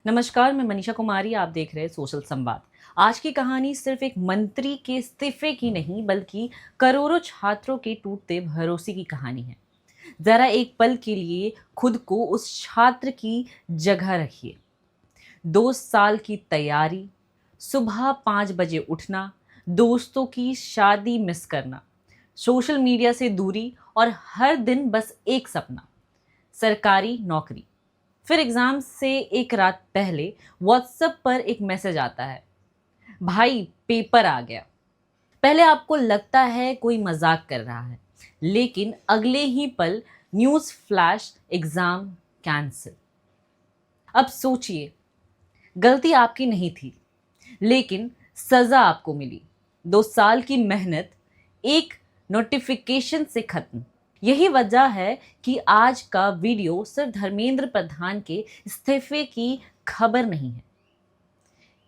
नमस्कार, मैं मनीषा कुमारी। आप देख रहे हैं सोशल संवाद। आज की कहानी सिर्फ एक मंत्री के इस्तीफे की नहीं बल्कि करोड़ों छात्रों के टूटते भरोसे की कहानी है। जरा एक पल के लिए खुद को उस छात्र की जगह रखिए। 2 साल की तैयारी, सुबह 5 बजे उठना, दोस्तों की शादी मिस करना, सोशल मीडिया से दूरी और हर दिन बस एक सपना, सरकारी नौकरी। फिर एग्जाम से एक रात पहले व्हाट्सएप पर एक मैसेज आता है, भाई पेपर आ गया। पहले आपको लगता है कोई मजाक कर रहा है, लेकिन अगले ही पल न्यूज़ फ्लैश, एग्जाम कैंसिल। अब सोचिए, गलती आपकी नहीं थी, लेकिन सजा आपको मिली। 2 साल की मेहनत एक नोटिफिकेशन से खत्म। यही वजह है कि आज का वीडियो सिर्फ धर्मेंद्र प्रधान के इस्तीफे की खबर नहीं है।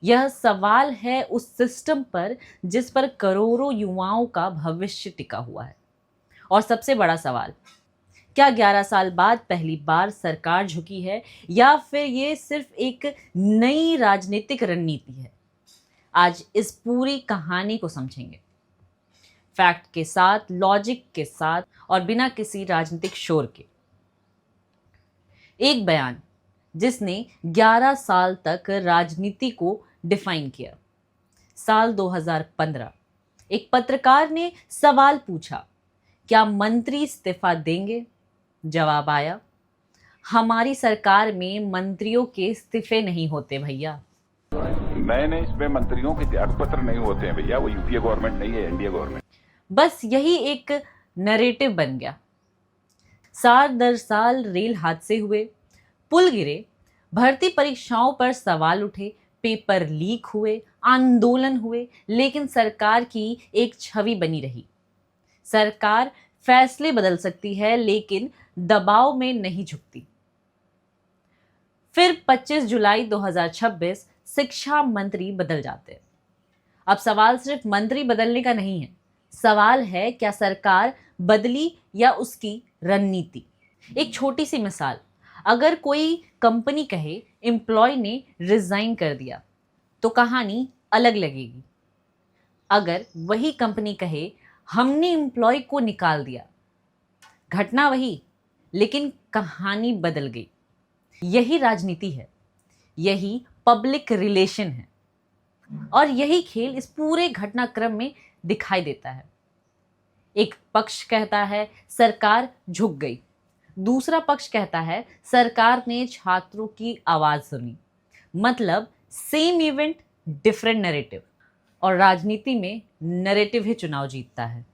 यह सवाल है उस सिस्टम पर जिस पर करोड़ों युवाओं का भविष्य टिका हुआ है। और सबसे बड़ा सवाल, क्या 11 साल बाद पहली बार सरकार झुकी है या फिर ये सिर्फ एक नई राजनीतिक रणनीति है? आज इस पूरी कहानी को समझेंगे, फैक्ट के साथ, लॉजिक के साथ और बिना किसी राजनीतिक शोर के। एक बयान जिसने 11 साल तक राजनीति को डिफाइन किया। साल 2015 एक पत्रकार ने सवाल पूछा, क्या मंत्री इस्तीफा देंगे? जवाब आया, हमारी सरकार में मंत्रियों के इस्तीफे नहीं होते भैया। नए इसमें मंत्रियों के त्याग पत्र नहीं होते हैं भैया, वो यूपीए गवर्नमेंट नहीं है, एनडीए गवर्नमेंट। बस यही एक नैरेटिव बन गया। साल दर साल रेल हादसे हुए, पुल गिरे, भर्ती परीक्षाओं पर सवाल उठे, पेपर लीक हुए, आंदोलन हुए, लेकिन सरकार की एक छवि बनी रही। सरकार फैसले बदल सकती है लेकिन दबाव में नहीं झुकती। फिर 25 जुलाई 2026 शिक्षा मंत्री बदल जाते हैं। अब सवाल सिर्फ मंत्री बदलने का नहीं है, सवाल है क्या सरकार बदली या उसकी रणनीति। एक छोटी सी मिसाल, अगर कोई कंपनी कहे एम्प्लॉय ने रिजाइन कर दिया तो कहानी अलग लगेगी। अगर वही कंपनी कहे हमने एम्प्लॉय को निकाल दिया, घटना वही लेकिन कहानी बदल गई। यही राजनीति है, यही पब्लिक रिलेशन है और यही खेल इस पूरे घटनाक्रम में दिखाई देता है। एक पक्ष कहता है सरकार झुक गई, दूसरा पक्ष कहता है सरकार ने छात्रों की आवाज सुनी। मतलब सेम इवेंट, डिफरेंट नैरेटिव। और राजनीति में नैरेटिव ही चुनाव जीतता है।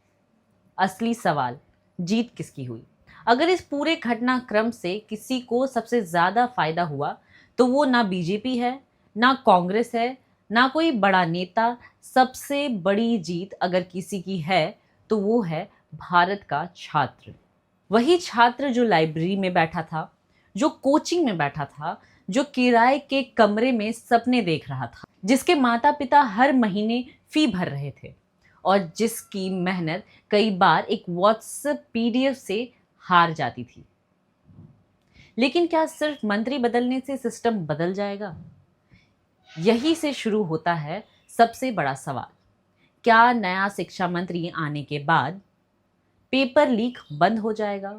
असली सवाल, जीत किसकी हुई? अगर इस पूरे घटनाक्रम से किसी को सबसे ज्यादा फायदा हुआ तो वो ना बीजेपी है, ना कांग्रेस है, ना कोई बड़ा नेता। सबसे बड़ी जीत अगर किसी की है तो वो है भारत का छात्र। वही छात्र जो लाइब्रेरी में बैठा था, जो कोचिंग में बैठा था, जो किराए के कमरे में सपने देख रहा था, जिसके माता पिता हर महीने फी भर रहे थे और जिसकी मेहनत कई बार एक व्हाट्सएप पीडीएफ से हार जाती थी। लेकिन क्या सिर्फ मंत्री बदलने से सिस्टम बदल जाएगा? यही से शुरू होता है सबसे बड़ा सवाल। क्या नया शिक्षा मंत्री आने के बाद पेपर लीक बंद हो जाएगा?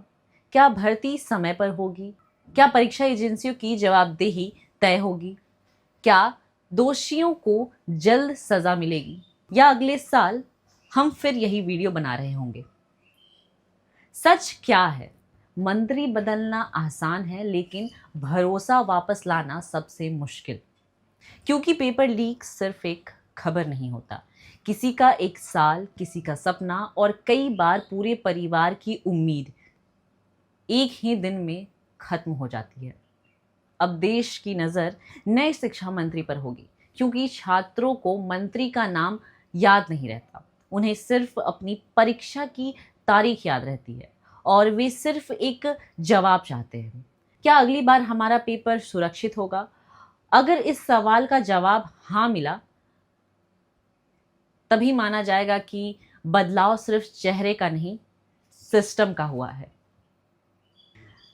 क्या भर्ती समय पर होगी? क्या परीक्षा एजेंसियों की जवाबदेही तय होगी? क्या दोषियों को जल्द सजा मिलेगी? या अगले साल हम फिर यही वीडियो बना रहे होंगे? सच क्या है, मंत्री बदलना आसान है लेकिन भरोसा वापस लाना सबसे मुश्किल। क्योंकि पेपर लीक सिर्फ एक खबर नहीं होता, किसी का एक साल, किसी का सपना और कई बार पूरे परिवार की उम्मीद एक ही दिन में खत्म हो जाती है। अब देश की नज़र नए शिक्षा मंत्री पर होगी, क्योंकि छात्रों को मंत्री का नाम याद नहीं रहता। उन्हें सिर्फ अपनी परीक्षा की तारीख याद रहती है और वे सिर्फ एक जवाब चाहते हैं, क्या अगली बार हमारा पेपर सुरक्षित होगा? अगर इस सवाल का जवाब हाँ मिला, तभी माना जाएगा कि बदलाव सिर्फ चेहरे का नहीं, सिस्टम का हुआ है।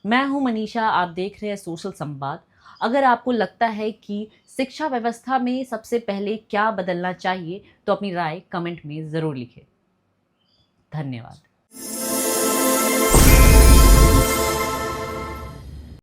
मैं हूं मनीषा, आप देख रहे हैं सोशल संवाद। अगर आपको लगता है कि शिक्षा व्यवस्था में सबसे पहले क्या बदलना चाहिए तो अपनी राय कमेंट में ज़रूर लिखें। धन्यवाद।